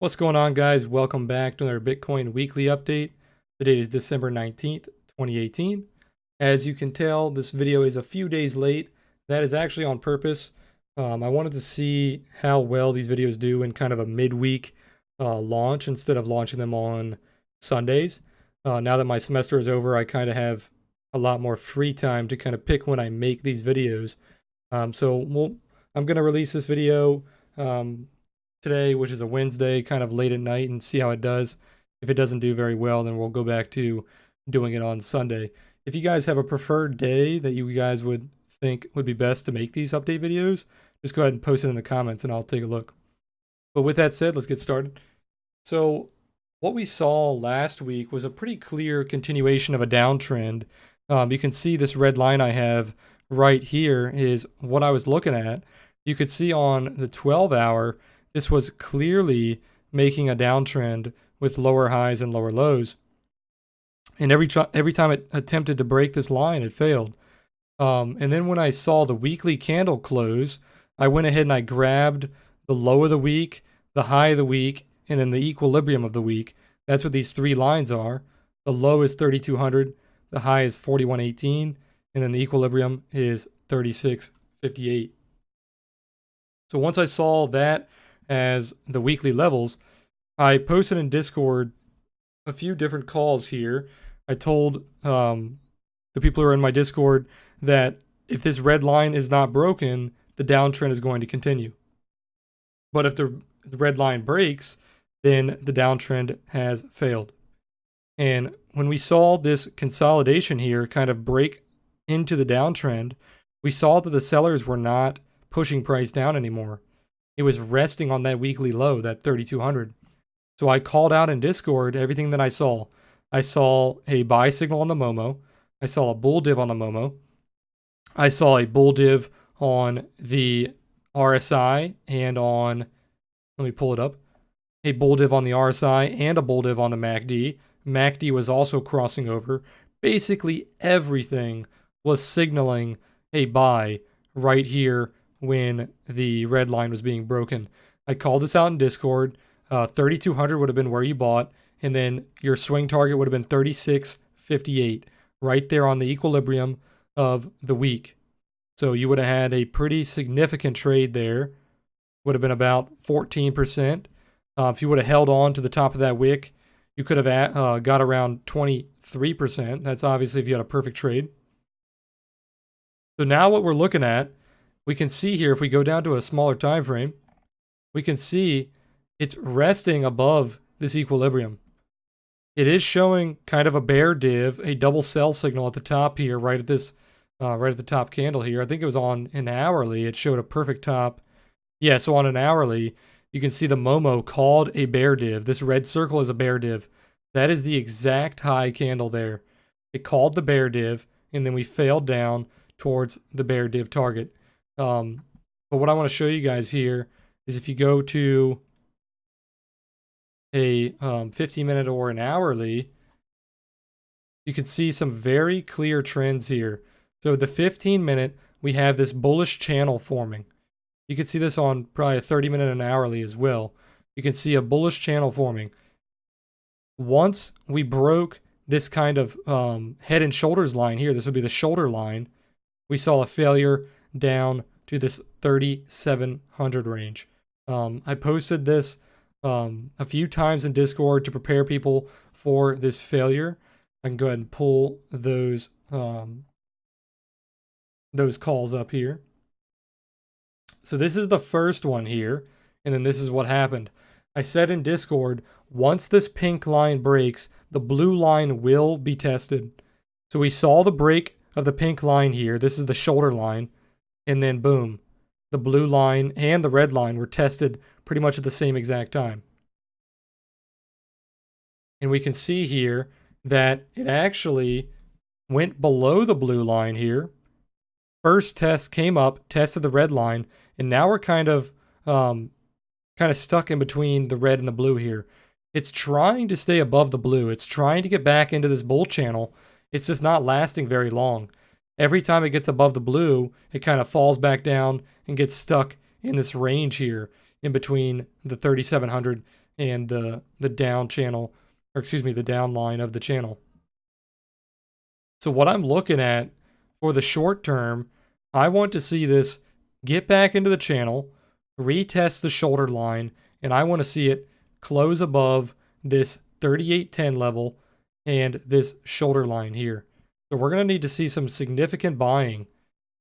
What's going on, guys? Welcome back to another Bitcoin weekly update. The date is December 19th, 2018. As you can tell, this video is a few days late. That is actually on purpose. I wanted to see how well these videos do in kind of a midweek launch instead of launching them on Sundays. Now that my semester is over, I kind of have a lot more free time to kind of pick when I make these videos. I'm going to release this video today, which is a Wednesday, kind of late at night, and see how it does. If it doesn't do very well, then we'll go back to doing it on Sunday. If you guys have a preferred day that you guys would think would be best to make these update videos, just go ahead and post it in the comments and I'll take a look. But with that said, let's get started. So what we saw last week was a pretty clear continuation of a downtrend. You can see this red line I have right here is what I was looking at. You could see on the 12-hour, this was clearly making a downtrend with lower highs and lower lows. And every time it attempted to break this line, it failed. And then when I saw the weekly candle close, I went ahead and I grabbed the low of the week, the high of the week, and then the equilibrium of the week. That's what these three lines are. The low is 3,200, the high is 41.18, and then the equilibrium is 36.58. So once I saw that as the weekly levels, I posted in Discord a few different calls here. I told the people who are in my Discord that if this red line is not broken, the downtrend is going to continue. But if the red line breaks, then the downtrend has failed. And when we saw this consolidation here kind of break into the downtrend, we saw that the sellers were not pushing price down anymore. It was resting on that weekly low, that 3,200. So I called out in Discord everything that I saw. I saw a buy signal on the Momo. I saw a bull div on the Momo. I saw a bull div on the RSI and on, let me pull it up, a bull div on the RSI and a bull div on the MACD. MACD was also crossing over. Basically everything was signaling a buy right here when the red line was being broken. I called this out in Discord. 3,200 would have been where you bought, and then your swing target would have been 36.58, right there on the equilibrium of the week. So you would have had a pretty significant trade there. Would have been about 14%. If you would have held on to the top of that wick, you could have got around 23%. That's obviously if you had a perfect trade. So now what we're looking at, we can see here, if we go down to a smaller time frame, we can see it's resting above this equilibrium. It is showing kind of a bear div, a double sell signal at the top here, right at the top candle here. I think it was on an hourly. It showed a perfect top. Yeah, so on an hourly, you can see the Momo called a bear div. This red circle is a bear div. That is the exact high candle there. It called the bear div, and then we failed down towards the bear div target. But what I want to show you guys here is if you go to a 15-minute or an hourly, you can see some very clear trends here. So the 15-minute, we have this bullish channel forming. You can see this on probably a 30-minute and hourly as well. You can see a bullish channel forming. Once we broke this kind of head and shoulders line here, this would be the shoulder line, we saw a failure down to this 3,700 range. I posted this a few times in Discord to prepare people for this failure. I can go ahead and pull those calls up here. So this is the first one here, and then this is what happened. I said in Discord, once this pink line breaks, the blue line will be tested. So we saw the break of the pink line here. This is the shoulder line. And then boom, the blue line and the red line were tested pretty much at the same exact time. And we can see here that it actually went below the blue line here. First test came up, tested the red line, and now we're kind of stuck in between the red and the blue here. It's trying to stay above the blue. It's trying to get back into this bull channel. It's just not lasting very long. Every time it gets above the blue, it kind of falls back down and gets stuck in this range here in between the 3,700 and the down channel, or excuse me, the down line of the channel. So what I'm looking at for the short term, I want to see this get back into the channel, retest the shoulder line, and I want to see it close above this 38.10 level and this shoulder line here. So we're going to need to see some significant buying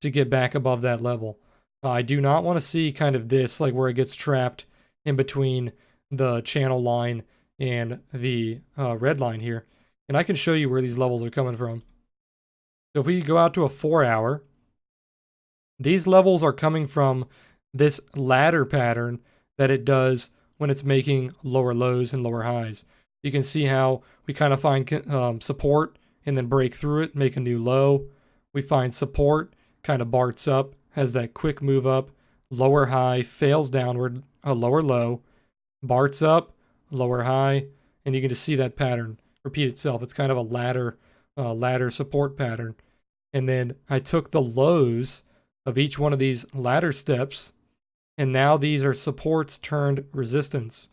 to get back above that level. I do not want to see kind of this, like where it gets trapped in between the channel line and the red line here. And I can show you where these levels are coming from. So if we go out to a 4 hour, these levels are coming from this ladder pattern that it does when it's making lower lows and lower highs. You can see how we kind of find support and then break through it, make a new low. We find support, kind of barts up, has that quick move up, lower high, fails downward, a lower low, barts up, lower high, and you can just see that pattern repeat itself. It's kind of a ladder support pattern. And then I took the lows of each one of these ladder steps, and now these are supports turned resistance.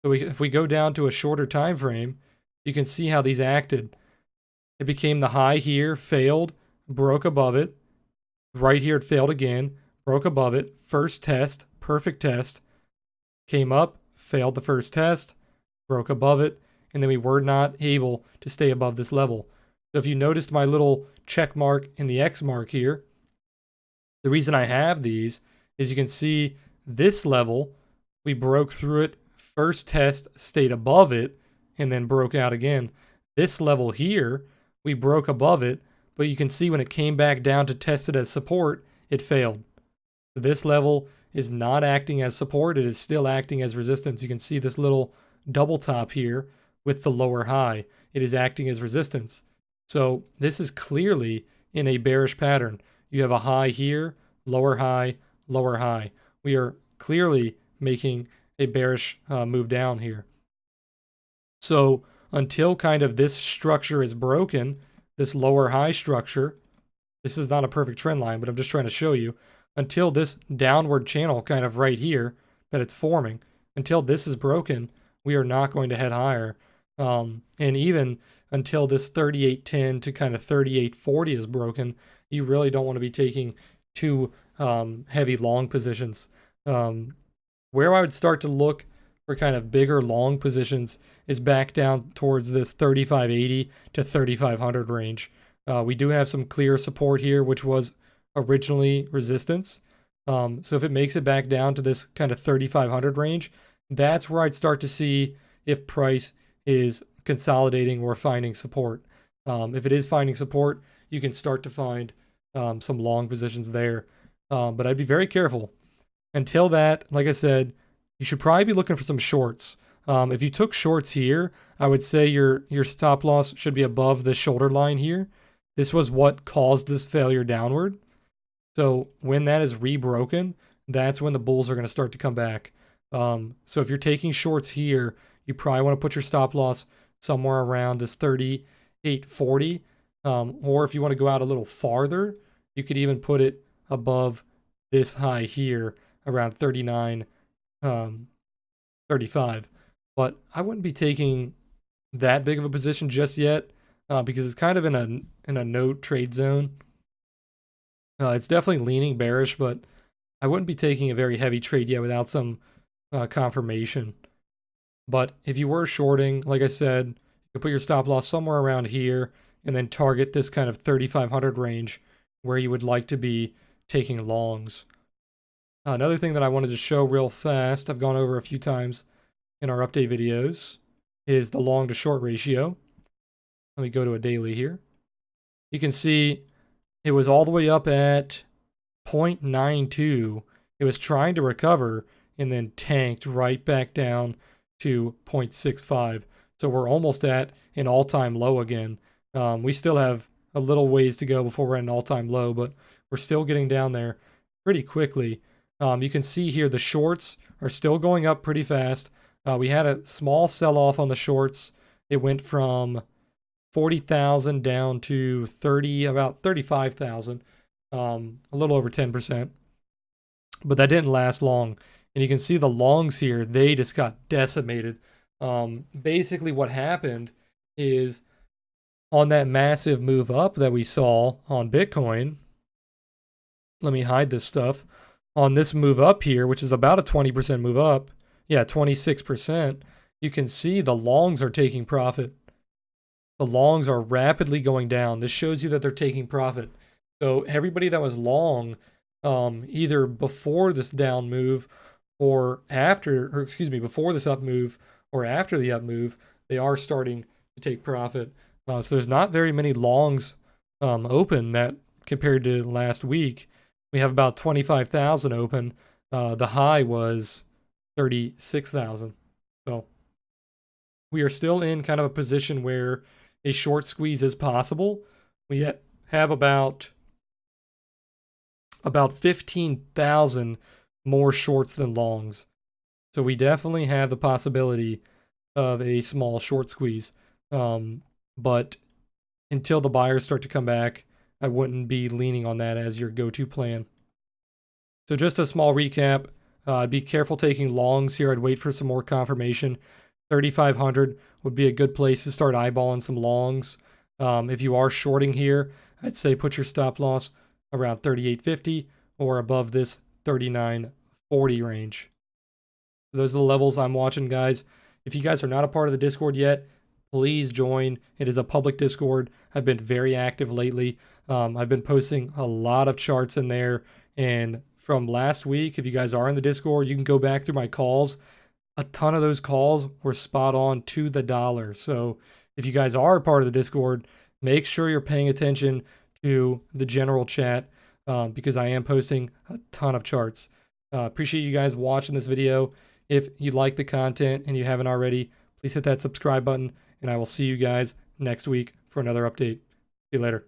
So if we go down to a shorter time frame, you can see how these acted. It became the high here, failed, broke above it. Right here it failed again, broke above it. First test, perfect test. Came up, failed the first test, broke above it, and then we were not able to stay above this level. So if you noticed my little check mark and the X mark here, the reason I have these is you can see this level, we broke through it, first test stayed above it, and then broke out again. This level here, we broke above it, but you can see when it came back down to test it as support, it failed. So this level is not acting as support, it is still acting as resistance. You can see this little double top here with the lower high. It is acting as resistance. So this is clearly in a bearish pattern. You have a high here, lower high, lower high. We are clearly making a bearish move down here. So until kind of this structure is broken, this lower high structure, this is not a perfect trend line, but I'm just trying to show you, until this downward channel kind of right here that it's forming, until this is broken, we are not going to head higher. And even until this 38.10 to kind of 38.40 is broken, you really don't want to be taking too heavy long positions. Where I would start to look for kind of bigger long positions is back down towards this 3580 to 3500 range. We do have some clear support here, which was originally resistance. So if it makes it back down to this kind of 3500 range, that's where I'd start to see if price is consolidating or finding support. If it is finding support, you can start to find some long positions there. But I'd be very careful. Until that, like I said, you should probably be looking for some shorts. If you took shorts here, I would say your stop loss should be above the shoulder line here. This was what caused this failure downward. So when that is rebroken, that's when the bulls are going to start to come back. So if you're taking shorts here, you probably want to put your stop loss somewhere around this 38.40. Or if you want to go out a little farther, you could even put it above this high here around 39.35. But I wouldn't be taking that big of a position just yet because it's kind of in a no trade zone. It's definitely leaning bearish, but I wouldn't be taking a very heavy trade yet without some confirmation. But if you were shorting, like I said, you could put your stop loss somewhere around here and then target this kind of 3,500 range where you would like to be taking longs. Another thing that I wanted to show real fast, I've gone over a few times in our update videos, is the long to short ratio. Let me go to a daily here. You can see it was all the way up at 0.92. It was trying to recover and then tanked right back down to 0.65. So we're almost at an all-time low again. We still have a little ways to go before we're at an all-time low, but we're still getting down there pretty quickly. You can see here the shorts are still going up pretty fast. We had a small sell-off on the shorts. It went from 40,000 down to about 35,000, a little over 10%. But that didn't last long. And you can see the longs here, they just got decimated. Basically what happened is on that massive move up that we saw on Bitcoin, let me hide this stuff. On this move up here, which is about a 20% move up, yeah, 26%, you can see the longs are taking profit. The longs are rapidly going down. This shows you that they're taking profit. So everybody that was long, either before this down move or after, or excuse me, before this up move or after the up move, they are starting to take profit. So there's not very many longs open that compared to last week. We have about 25,000 open. The high was 36,000. So we are still in kind of a position where a short squeeze is possible. We have about 15,000 more shorts than longs. So we definitely have the possibility of a small short squeeze. But until the buyers start to come back, I wouldn't be leaning on that as your go-to plan. So just a small recap. Be careful taking longs here. I'd wait for some more confirmation. 3,500 would be a good place to start eyeballing some longs. If you are shorting here, I'd say put your stop loss around 38.50 or above this 39.40 range. Those are the levels I'm watching, guys. If you guys are not a part of the Discord yet, please join. It is a public Discord. I've been very active lately. I've been posting a lot of charts in there. And from last week, if you guys are in the Discord, you can go back through my calls. A ton of those calls were spot on to the dollar. So if you guys are a part of the Discord, make sure you're paying attention to the general chat because I am posting a ton of charts. Appreciate you guys watching this video. If you like the content and you haven't already, please hit that subscribe button, and I will see you guys next week for another update. See you later.